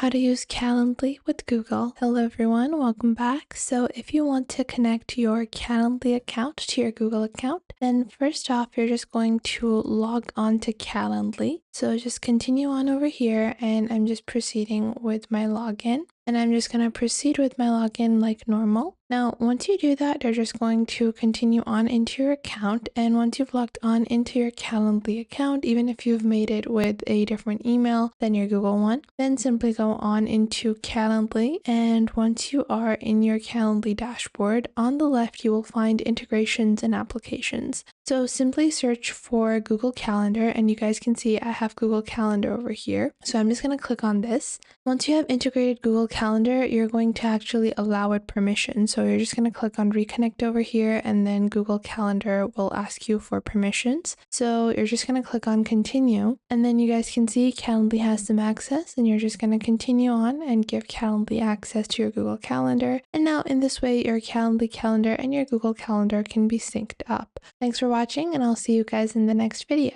how to use Calendly with Google. Hello everyone, welcome back. So if you want to connect your Calendly account to your Google account, then first off, you're just going to log on to Calendly. So just continue on over here, and I'm just proceeding with my login. And I'm just going to proceed with my login like normal. Now, once you do that, you're just going to continue on into your account. And once you've logged on into your Calendly account, even if you've made it with a different email than your Google one, then simply go on into Calendly. And once you are in your Calendly dashboard, on the left, you will find integrations and applications. So simply search for Google Calendar, and you guys can see I have Google Calendar over here. So I'm just going to click on this. Once you have integrated Google Calendar, you're going to actually allow it permission. So you're just going to click on reconnect over here, and then Google Calendar will ask you for permissions. So you're just going to click on continue, and then you guys can see Calendly has some access, and you're just going to continue on and give Calendly access to your Google Calendar. And now in this way, your Calendly calendar and your Google Calendar can be synced up. Thanks for watching, and I'll see you guys in the next video.